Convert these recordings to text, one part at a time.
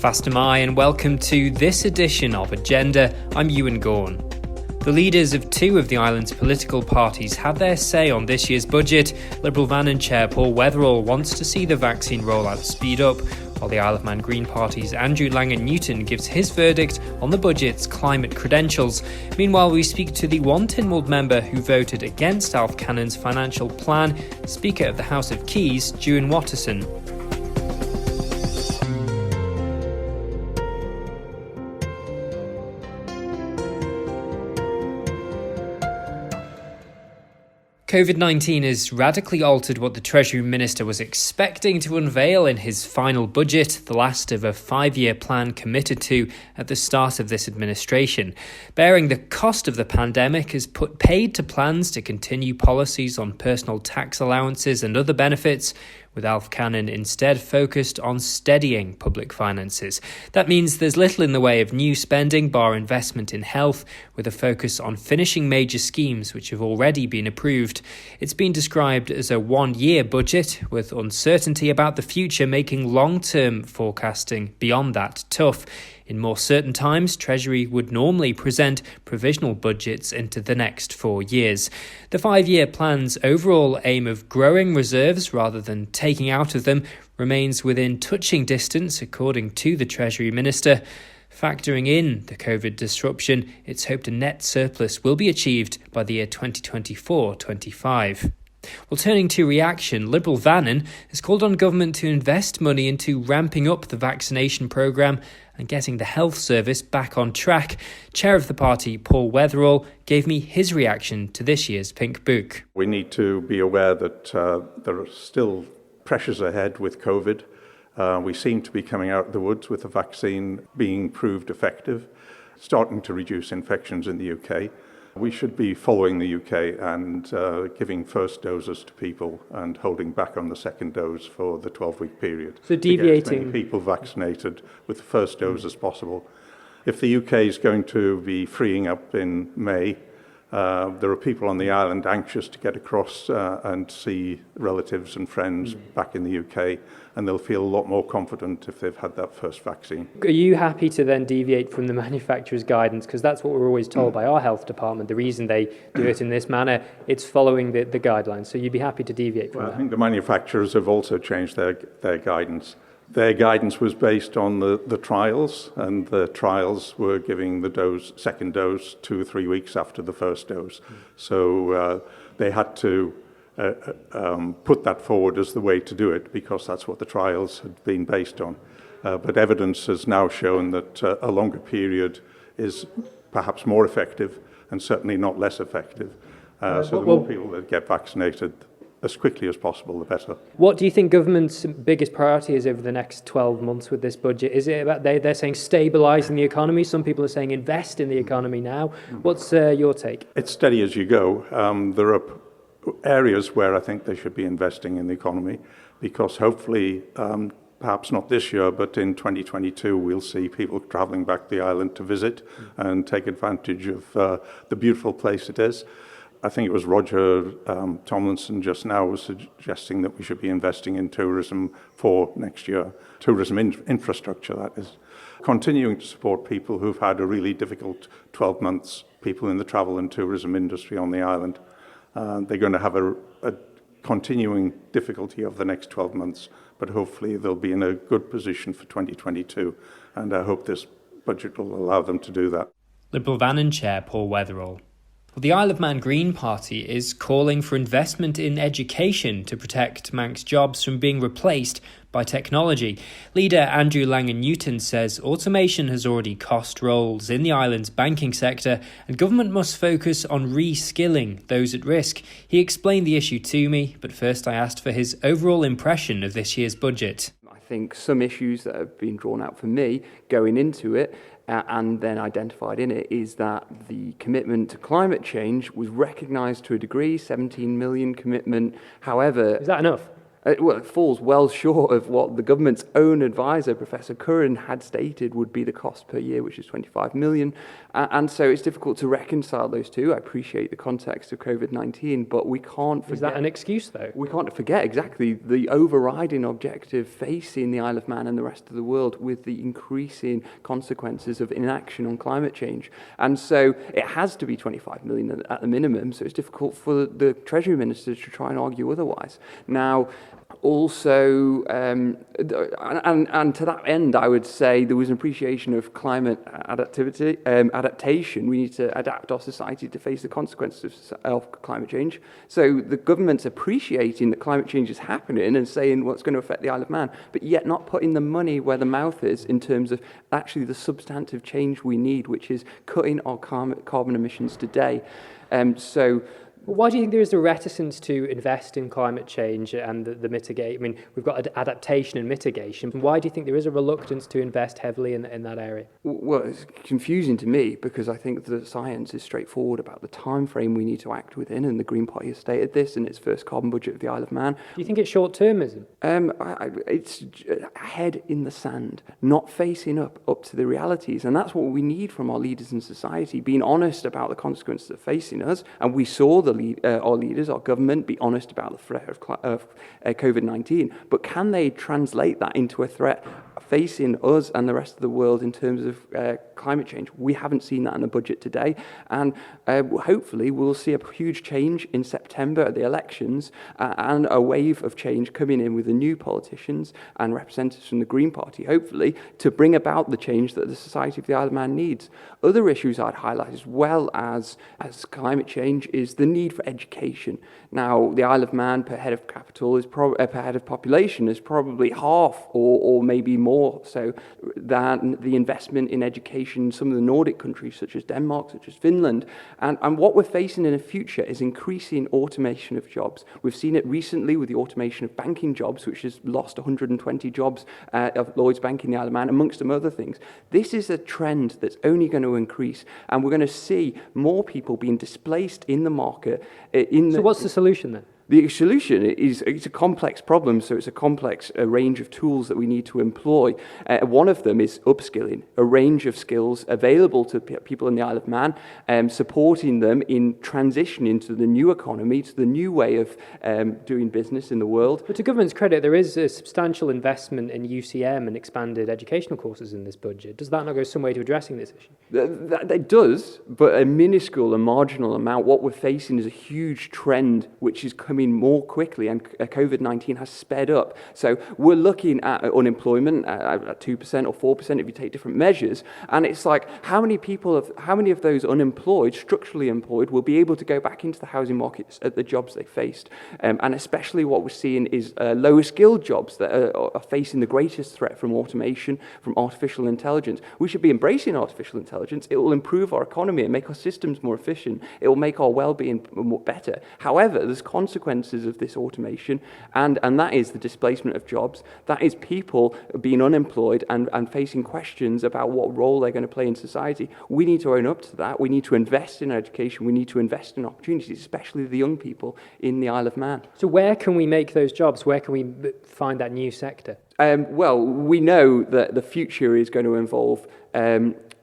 Fast am I, and welcome to this edition of Agenda. I'm Ewan Gorn. The leaders of two of the island's political parties had their say on this year's budget. Liberal Vannin chair Paul Watterson wants to see the vaccine rollout speed up, while the Isle of Man Green Party's Andrew Langan-Newton gives his verdict on the budget's climate credentials. Meanwhile, we speak to the one Tynwald member who voted against Alf Cannon's financial plan, Speaker of the House of Keys, Juan Watterson. COVID-19 has radically altered what the Treasury Minister was expecting to unveil in his final budget, the last of a 5-year plan committed to at the start of this administration. Bearing the cost of the pandemic has put paid to plans to continue policies on personal tax allowances and other benefits, with Alf Cannon instead focused on steadying public finances. That means there's little in the way of new spending, bar investment in health, with a focus on finishing major schemes which have already been approved. It's been described as a one-year budget, with uncertainty about the future making long-term forecasting beyond that tough. In more certain times, Treasury would normally present provisional budgets into the next 4 years. The 5-year plan's overall aim of growing reserves rather than taking out of them remains within touching distance, according to the Treasury Minister. Factoring in the COVID disruption, it's hoped a net surplus will be achieved by the year 2024-25. Well, turning to reaction, Liberal Vannin has called on government to invest money into ramping up the vaccination programme and getting the health service back on track. Chair of the party, Paul Watterson, gave me his reaction to this year's Pink Book. We need to be aware that there are still pressures ahead with COVID. We seem to be coming out of the woods with the vaccine being proved effective, starting to reduce infections in the UK. We should be following the UK and giving first doses to people and holding back on the second dose for the 12-week period. So deviating. To get as many people vaccinated with the first dose as possible. If the UK is going to be freeing up in May, there are people on the island anxious to get across and see relatives and friends back in the UK, and they'll feel a lot more confident if they've had that first vaccine. Are you happy to then deviate from the manufacturer's guidance? Because that's what we're always told by our health department. The reason they do it in this manner, it's following the guidelines. So you'd be happy to deviate from that? I think the manufacturers have also changed their guidance. Their guidance was based on the trials, and the trials were giving the second dose 2 or 3 weeks after the first dose. So they had to put that forward as the way to do it because that's what the trials had been based on. But evidence has now shown that a longer period is perhaps more effective and certainly not less effective. So the more people that get vaccinated as quickly as possible, the better. What do you think government's biggest priority is over the next 12 months with this budget? Is it about they're saying stabilising the economy? Some people are saying invest in the economy now. What's your take? It's steady as you go. There are areas where I think they should be investing in the economy because hopefully, perhaps not this year, but in 2022, we'll see people travelling back to the island to visit and take advantage of the beautiful place it is. I think it was Roger Tomlinson just now was suggesting that we should be investing in tourism for next year. Tourism infrastructure, that is. Continuing to support people who've had a really difficult 12 months, people in the travel and tourism industry on the island. They're going to have a continuing difficulty over the next 12 months, but hopefully they'll be in a good position for 2022, and I hope this budget will allow them to do that. Liberal Vannin chair Paul Watterson. Well, the Isle of Man Green Party is calling for investment in education to protect Manx jobs from being replaced by technology. Leader Andrew Langan-Newton says automation has already cost roles in the island's banking sector and government must focus on re-skilling those at risk. He explained the issue to me, but first I asked for his overall impression of this year's budget. I think some issues that have been drawn out for me going into it and then identified in it is that the commitment to climate change was recognised to a degree, 17 million commitment. However... Is that enough? Well, it falls well short of what the government's own advisor, Professor Curran, had stated would be the cost per year, which is 25 million. And so it's difficult to reconcile those two. I appreciate the context of COVID-19, but we can't forget... Is that an excuse, though? We can't forget exactly the overriding objective facing the Isle of Man and the rest of the world with the increasing consequences of inaction on climate change. And so it has to be 25 million at the minimum, so it's difficult for the Treasury Minister to try and argue otherwise. Now, also, and to that end, I would say there was an appreciation of climate adaptation. We need to adapt our society to face the consequences of climate change. So the government's appreciating that climate change is happening and saying what's going to affect the Isle of Man, but yet not putting the money where the mouth is in terms of actually the substantive change we need, which is cutting our carbon emissions today. Why do you think there is a reticence to invest in climate change and the mitigate? I mean, we've got adaptation and mitigation. Why do you think there is a reluctance to invest heavily in that area? Well, it's confusing to me because I think the science is straightforward about the time frame we need to act within, and the Green Party has stated this in its first carbon budget of the Isle of Man. Do you think it's short-termism? It's a head in the sand, not facing up to the realities, and that's what we need from our leaders in society, being honest about the consequences of facing us, and we saw our leaders, our government, be honest about the threat of COVID-19. But can they translate that into a threat facing us and the rest of the world in terms of climate change? We haven't seen that in the budget today. And hopefully we'll see a huge change in September at the elections and a wave of change coming in with the new politicians and representatives from the Green Party, hopefully, to bring about the change that the society of the Isle of Man needs. Other issues I'd highlight as well as climate change is the need for education. Now, the Isle of Man per head of capital is per head of population is probably half or maybe more so than the investment in education in some of the Nordic countries such as Denmark, such as Finland. And what we're facing in the future is increasing automation of jobs. We've seen it recently with the automation of banking jobs, which has lost 120 jobs of Lloyds Bank in the Isle of Man, amongst some other things. This is a trend that's only going to increase, and we're going to see more people being displaced in the market. So what's the solution then? The solution is it's a complex problem, so it's a complex range of tools that we need to employ. One of them is upskilling, a range of skills available to people in the Isle of Man, supporting them in transitioning to the new economy, to the new way of doing business in the world. But to government's credit, there is a substantial investment in UCM and expanded educational courses in this budget. Does that not go some way to addressing this issue? It does, but a minuscule, a marginal amount. What we're facing is a huge trend which is coming more quickly, and COVID-19 has sped up. So we're looking at unemployment at 2% or 4% if you take different measures, and it's like how many of those unemployed, structurally employed, will be able to go back into the housing markets at the jobs they faced? And especially what we're seeing is lower skilled jobs that are facing the greatest threat from automation, from artificial intelligence. We should be embracing artificial intelligence. It will improve our economy and make our systems more efficient. It will make our well-being more better. However, there's consequences of this automation, and that is the displacement of jobs. That is people being unemployed and facing questions about what role they're going to play in society. We need to own up to that. We need to invest in education. We need to invest in opportunities, especially the young people in the Isle of Man. So where can we make those jobs? Where can we find that new sector? Well, we know that the future is going to involve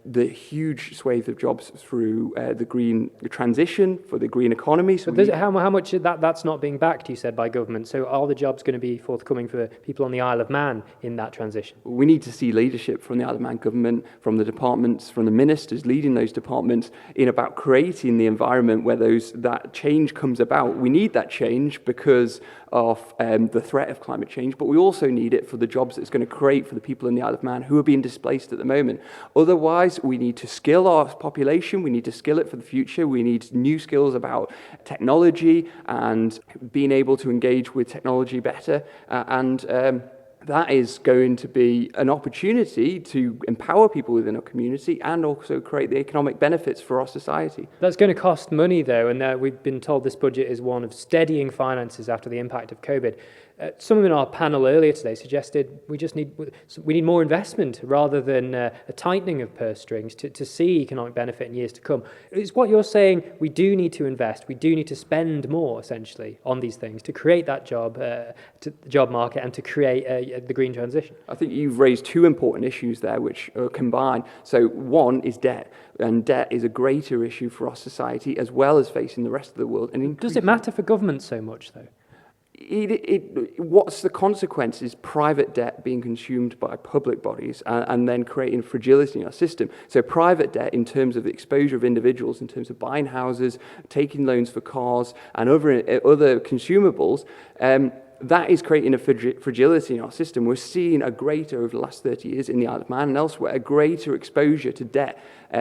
the huge swathe of jobs through the green transition for the green economy. So how much that's not being backed, you said, by government? So are the jobs going to be forthcoming for people on the Isle of Man in that transition? We need to see leadership from the Isle of Man government, from the departments, from the ministers leading those departments in about creating the environment where that change comes about. We need that change because of the threat of climate change, but we also need it for the jobs that it's going to create for the people in the Isle of Man who are being displaced at the moment. Otherwise, we need to skill our population, we need to skill it for the future, we need new skills about technology and being able to engage with technology better, that is going to be an opportunity to empower people within our community and also create the economic benefits for our society. That's going to cost money, though, and we've been told this budget is one of steadying finances after the impact of COVID. Some in our panel earlier today suggested we need more investment rather than a tightening of purse strings to see economic benefit in years to come. Is what you're saying we do need to invest, we do need to spend more essentially on these things to create that job market and to create the green transition? I think you've raised two important issues there which are combined. So one is debt, and debt is a greater issue for our society as well as facing the rest of the world. And does it matter for government so much though? What's the consequence is private debt being consumed by public bodies and then creating fragility in our system. So private debt in terms of the exposure of individuals, in terms of buying houses, taking loans for cars and other consumables, that is creating a fragility in our system. We're seeing over the last 30 years in the Isle of Man and elsewhere, a greater exposure to debt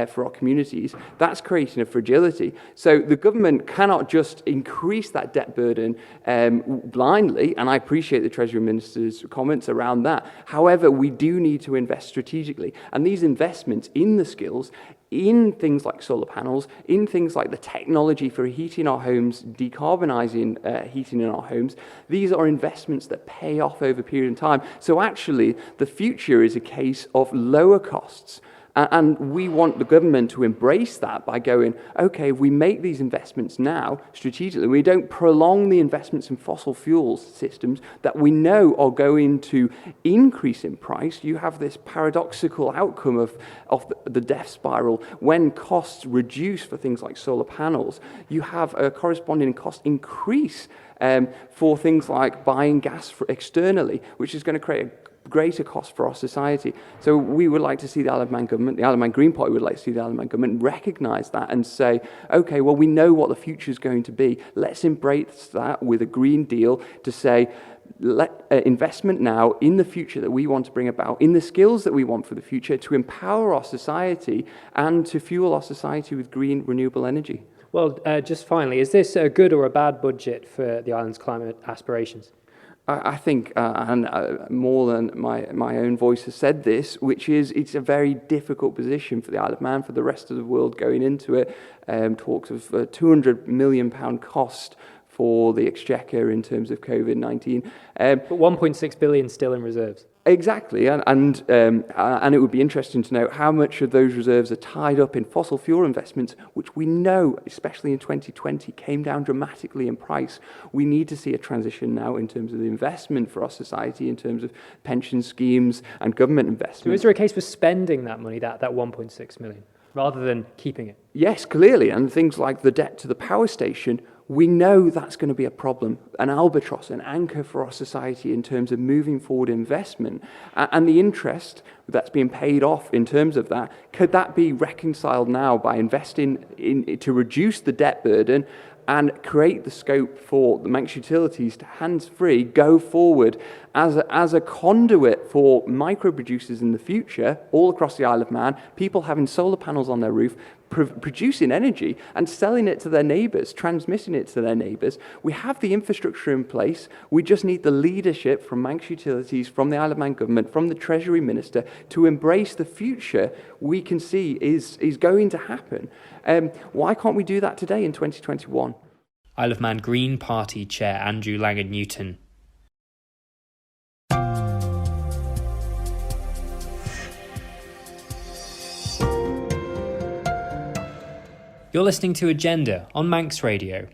for our communities. That's creating a fragility. So the government cannot just increase that debt burden blindly, and I appreciate the Treasury Minister's comments around that. However, we do need to invest strategically, and these investments in the skills, in things like solar panels, in things like the technology for heating our homes, decarbonising heating in our homes, these are investments that pay off over a period of time. So actually, the future is a case of lower costs. And we want the government to embrace that by going, okay, we make these investments now strategically. We don't prolong the investments in fossil fuels systems that we know are going to increase in price. You have this paradoxical outcome of the death spiral. When costs reduce for things like solar panels, you have a corresponding cost increase for things like buying gas externally, which is going to create a greater cost for our society. So we would like to see the Isle of Man government, the Isle of Man Green Party would like to see the Isle of Man government recognise that and say, okay, well, we know what the future is going to be. Let's embrace that with a Green Deal to say, investment now in the future that we want to bring about, in the skills that we want for the future, to empower our society and to fuel our society with green, renewable energy. Well, just finally, is this a good or a bad budget for the island's climate aspirations? I think, and more than my own voice has said this, which is it's a very difficult position for the Isle of Man, for the rest of the world going into it. Talks of £200 million cost for the exchequer in terms of COVID-19. But 1.6 billion still in reserves. Exactly, and it would be interesting to know how much of those reserves are tied up in fossil fuel investments, which we know, especially in 2020, came down dramatically in price. We need to see a transition now in terms of the investment for our society, in terms of pension schemes and government investment. So is there a case for spending that money, that 1.6 million, rather than keeping it? Yes, clearly, and things like the debt to the power station, we know that's going to be a problem, an albatross, an anchor for our society in terms of moving forward investment. And the interest that's being paid off in terms of that, could that be reconciled now by investing to reduce the debt burden and create the scope for the Manx utilities to hands-free go forward as a conduit for micro-producers in the future all across the Isle of Man, people having solar panels on their roof, producing energy and selling it to their neighbours, transmitting it to their neighbours. We have the infrastructure in place. We just need the leadership from Manx Utilities, from the Isle of Man government, from the Treasury Minister to embrace the future we can see is going to happen. Why can't we do that today in 2021? Isle of Man Green Party Chair Andrew Langard-Newton. You're listening to Agenda on Manx Radio.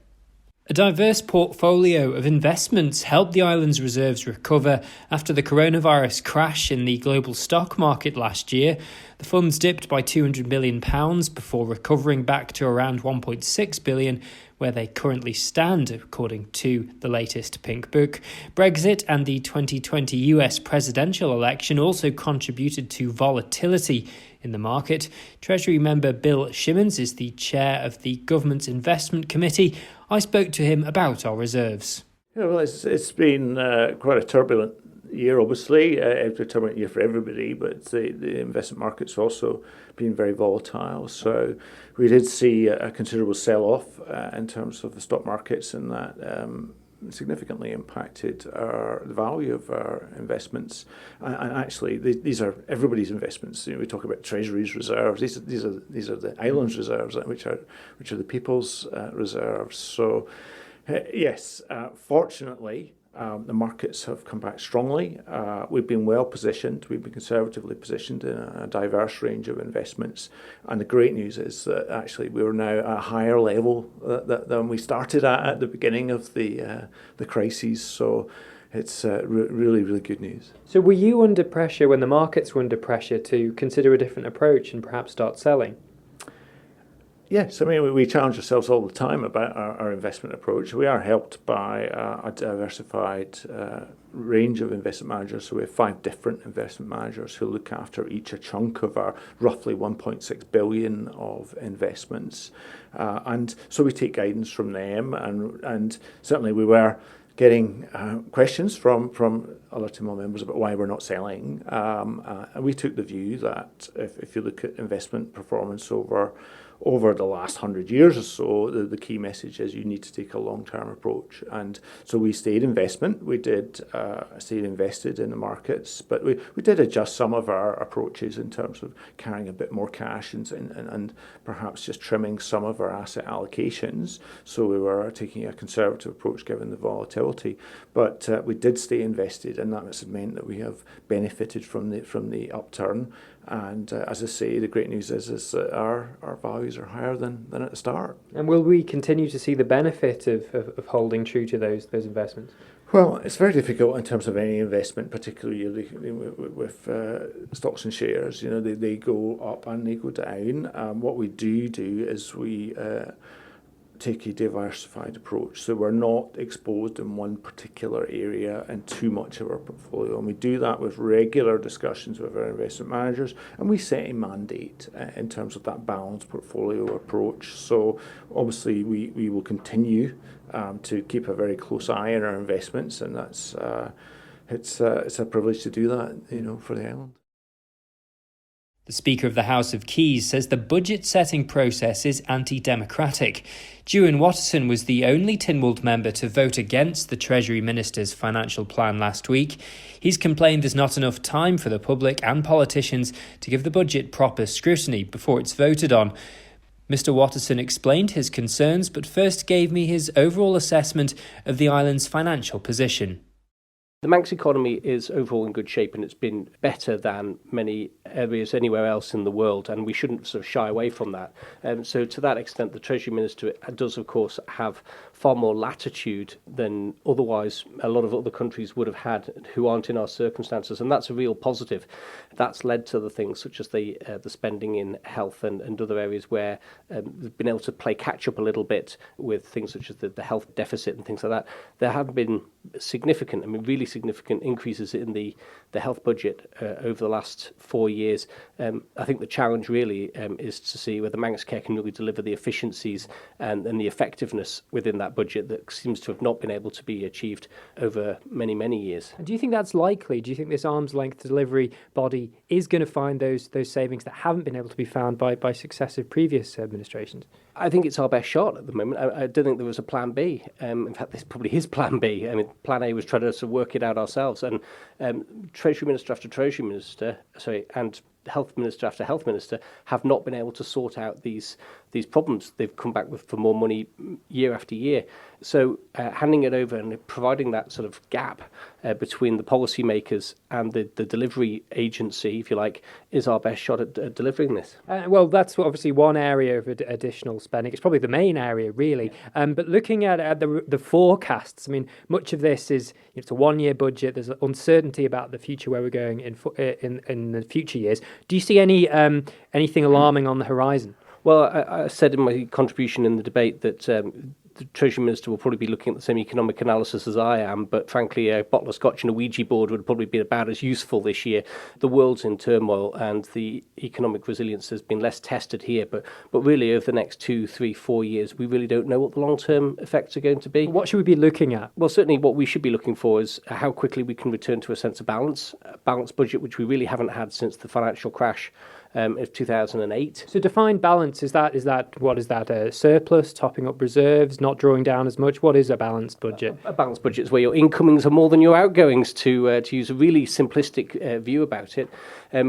A diverse portfolio of investments helped the island's reserves recover after the coronavirus crash in the global stock market last year. The funds dipped by £200 million before recovering back to around £1.6 billion, where they currently stand, according to the latest Pink Book. Brexit and the 2020 US presidential election also contributed to volatility in the market. Treasury member Bill Shimmons is the chair of the Government's Investment Committee. I spoke to him about our reserves. Yeah, well, it's been quite a turbulent year, obviously. It's a turbulent year for everybody, but the investment market's also been very volatile. So we did see a considerable sell-off in terms of the stock markets, and that significantly impacted the value of our investments. And actually, these are everybody's investments. You know, we talk about Treasury's reserves. These are the island's reserves, which are the people's reserves. So, yes, fortunately, The markets have come back strongly. We've been well positioned. We've been conservatively positioned in a diverse range of investments. And the great news is that actually we're now at a higher level than we started at the beginning of the crises. So it's really, really good news. So were you under pressure when the markets were under pressure to consider a different approach and perhaps start selling? Yes, I mean, we challenge ourselves all the time about our investment approach. We are helped by a diversified range of investment managers. So we have 5 different investment managers who look after each a chunk of our roughly 1.6 billion of investments. And so we take guidance from them. And certainly we were getting questions from other Timor members about why we're not selling. And we took the view that if you look at investment performance over the last 100 years or so, the key message is you need to take a long-term approach. And so we stayed investment. We did stayed invested in the markets, but we did adjust some of our approaches in terms of carrying a bit more cash and perhaps just trimming some of our asset allocations. So we were taking a conservative approach given the volatility. But we did stay invested, and that has meant that we have benefited from the upturn. And as I say, the great news is that our values are higher than at the start. And will we continue to see the benefit of holding true to those investments? Well, it's very difficult in terms of any investment, particularly with stocks and shares. You know, they go up and they go down. What we do is we take a diversified approach, so we're not exposed in one particular area and too much of our portfolio, and we do that with regular discussions with our investment managers, and we set a mandate in terms of that balanced portfolio approach. So obviously we will continue to keep a very close eye on our investments, and that's it's a privilege to do that, you know, for the island. The Speaker of the House of Keys says the budget-setting process is anti-democratic. Juan Watterson was the only Tynwald member to vote against the Treasury Minister's financial plan last week. He's complained there's not enough time for the public and politicians to give the budget proper scrutiny before it's voted on. Mr. Watterson explained his concerns, but first gave me his overall assessment of the island's financial position. The Manx economy is overall in good shape, and it's been better than many areas anywhere else in the world, and we shouldn't sort of shy away from that. So to that extent, the Treasury Minister does, of course, have far more latitude than otherwise a lot of other countries would have had who aren't in our circumstances, and that's a real positive. That's led to the things such as the spending in health and other areas where they've been able to play catch up a little bit with things such as the health deficit and things like that. There have been significant, really significant increases in the health budget over the last 4 years. I think the challenge really is to see whether Manx Care can really deliver the efficiencies and the effectiveness within that budget that seems to have not been able to be achieved over many, many years. And do you think that's likely? Do you think this arm's length delivery body is going to find those savings that haven't been able to be found by successive previous administrations? I think it's our best shot at the moment. I don't think there was a plan B. In fact, this probably is plan B. I mean, plan A was trying to sort of work it out ourselves. And Treasury Minister after Treasury Minister, and Health Minister after Health Minister have not been able to sort out these problems. They've come back for more money year after year. So handing it over and providing that sort of gap between the policymakers and the delivery agency, if you like, is our best shot at delivering this. Well, that's obviously one area of additional spending. It's probably the main area, really. But looking at the forecasts, I mean, much of this is it's a one-year budget. There's uncertainty about the future, where we're going in the future years. Do you see anything alarming on the horizon? Well, I said in my contribution in the debate that the Treasury Minister will probably be looking at the same economic analysis as I am, but frankly, a bottle of scotch and a Ouija board would probably be about as useful this year. The world's in turmoil and the economic resilience has been less tested here, but really over the next 2, 3, 4 years, we really don't know what the long-term effects are going to be. What should we be looking at? Well, certainly what we should be looking for is how quickly we can return to a sense of balance, a balanced budget, which we really haven't had since the financial crash of 2008. So define balance, is that a surplus, topping up reserves, not drawing down as much? What is a balanced budget? A balanced budget is where your incomings are more than your outgoings, to use a really simplistic view about it.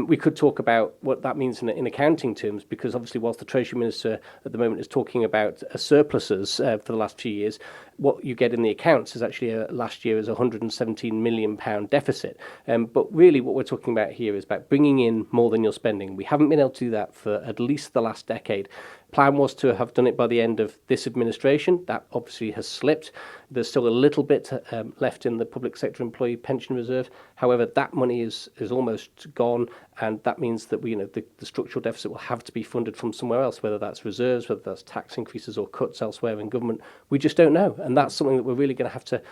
We could talk about what that means in accounting terms, because obviously whilst the Treasury Minister at the moment is talking about surpluses for the last few years, what you get in the accounts is actually last year is £117 million deficit. But really what we're talking about here is about bringing in more than you're spending. We haven't been able to do that for at least the last decade. Plan was to have done it by the end of this administration. That obviously has slipped. There's still a little bit left in the public sector employee pension reserve. However, that money is almost gone, and that means that the structural deficit will have to be funded from somewhere else, whether that's reserves, whether that's tax increases or cuts elsewhere in government. We just don't know, and that's something that we're really going to have to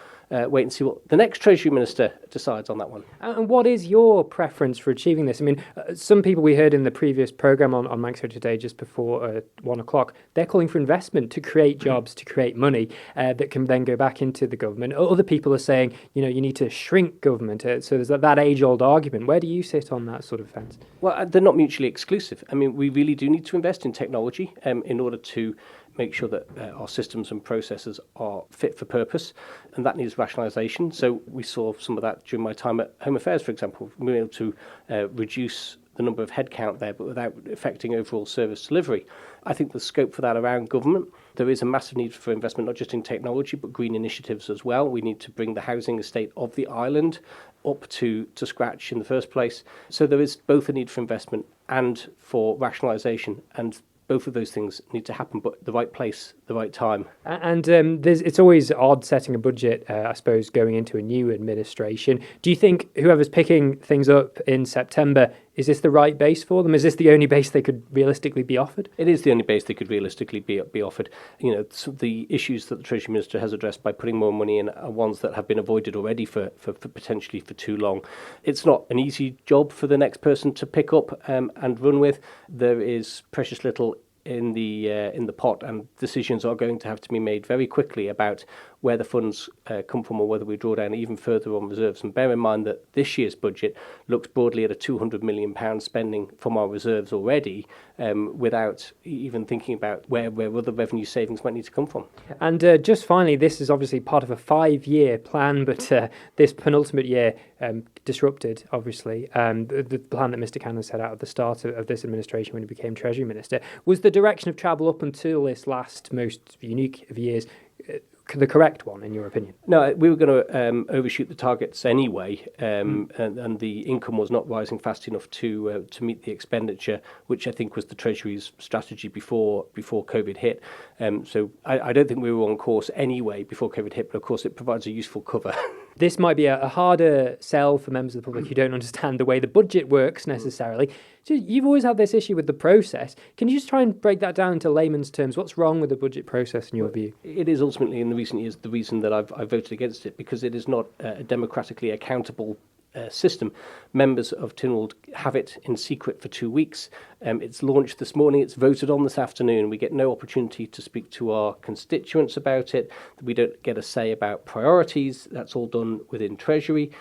wait and see what the next Treasury Minister decides on that one. And what is your preference for achieving this? I mean, some people we heard in the previous programme on Manchester Today just before 1 o'clock, they're calling for investment to create jobs, to create money that can then go back into the government. Other people are saying, you need to shrink government. So there's that age-old argument. Where do you sit on that sort of fence? Well, they're not mutually exclusive. I mean, we really do need to invest in technology in order to make sure that our systems and processes are fit for purpose, and that needs rationalisation. So we saw some of that during my time at Home Affairs, for example. We were able to reduce the number of headcount there, but without affecting overall service delivery. I think there's scope for that around government. There is a massive need for investment, not just in technology, but green initiatives as well. We need to bring the housing estate of the island up to scratch in the first place. So there is both a need for investment and for rationalisation, and both of those things need to happen, but the right place, the right time. And it's always odd setting a budget, I suppose, going into a new administration. Do you think whoever's picking things up in September, is this the right base for them? Is this the only base they could realistically be offered? It is the only base they could realistically be offered. The issues that the Treasury Minister has addressed by putting more money in are ones that have been avoided already for potentially for too long. It's not an easy job for the next person to pick up and run with. There is precious little in the pot, and decisions are going to have to be made very quickly about where the funds come from or whether we draw down even further on reserves. And bear in mind that this year's budget looks broadly at a £200 million spending from our reserves already, without even thinking about where other revenue savings might need to come from. And just finally, this is obviously part of a 5-year plan, but this penultimate year disrupted, obviously, the plan that Mr. Cannon set out at the start of this administration when he became Treasury Minister. Was the direction of travel up until this last most unique of years the correct one, in your opinion? No, we were going to overshoot the targets anyway, and the income was not rising fast enough to meet the expenditure, which I think was the Treasury's strategy before COVID hit. So I don't think we were on course anyway before COVID hit, but of course it provides a useful cover. This might be a harder sell for members of the public who don't understand the way the budget works necessarily. So you've always had this issue with the process. Can you just try and break that down into layman's terms? What's wrong with the budget process in your view? It is ultimately, in the recent years, the reason that I've voted against it, because it is not a democratically accountable system. Members of Tynwald have it in secret for 2 weeks. It's launched this morning. It's voted on this afternoon. We get no opportunity to speak to our constituents about it. We don't get a say about priorities. That's all done within Treasury.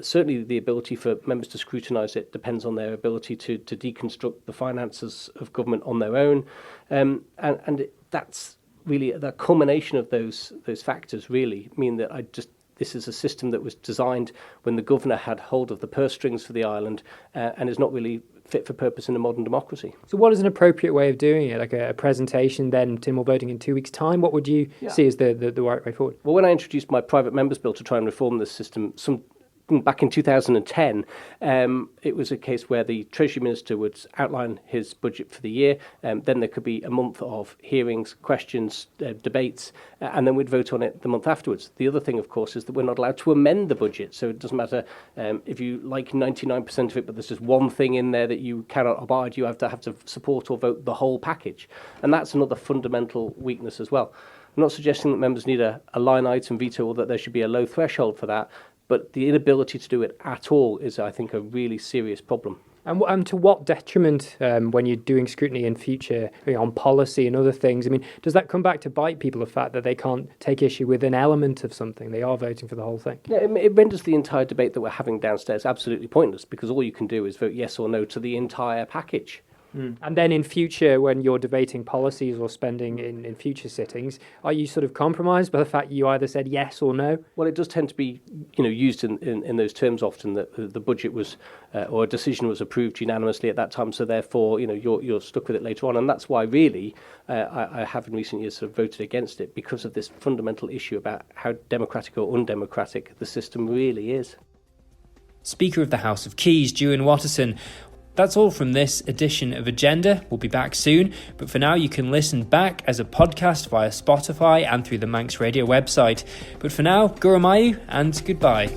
Certainly the ability for members to scrutinise it depends on their ability to deconstruct the finances of government on their own. And that's really the culmination of those factors really mean that this is a system that was designed when the governor had hold of the purse strings for the island and is not really fit for purpose in a modern democracy. So what is an appropriate way of doing it? Like a presentation, then Tynwald voting in 2 weeks' time? What would you see as the right way forward? Well, when I introduced my private members' bill to try and reform this system, back in 2010, it was a case where the Treasury Minister would outline his budget for the year, then there could be a month of hearings, questions, debates, and then we'd vote on it the month afterwards. The other thing, of course, is that we're not allowed to amend the budget, so it doesn't matter if you like 99% of it, but there's just one thing in there that you cannot abide, you have to support or vote the whole package. And that's another fundamental weakness as well. I'm not suggesting that members need a line item veto or that there should be a low threshold for that, but the inability to do it at all is, I think, a really serious problem. And to what detriment when you're doing scrutiny in future on policy and other things? I mean, does that come back to bite people, the fact that they can't take issue with an element of something? They are voting for the whole thing. Yeah, it renders the entire debate that we're having downstairs absolutely pointless, because all you can do is vote yes or no to the entire package. And then in future, when you're debating policies or spending in future sittings, are you sort of compromised by the fact you either said yes or no? Well, it does tend to be, used in those terms often, that the budget was, or a decision was approved unanimously at that time, so therefore, you're stuck with it later on. And that's why, really, I have in recent years sort of voted against it, because of this fundamental issue about how democratic or undemocratic the system really is. Speaker of the House of Keys, Juan Watterson. That's all from this edition of Agenda. We'll be back soon, but for now you can listen back as a podcast via Spotify and through the Manx Radio website. But for now, Guramayu and goodbye.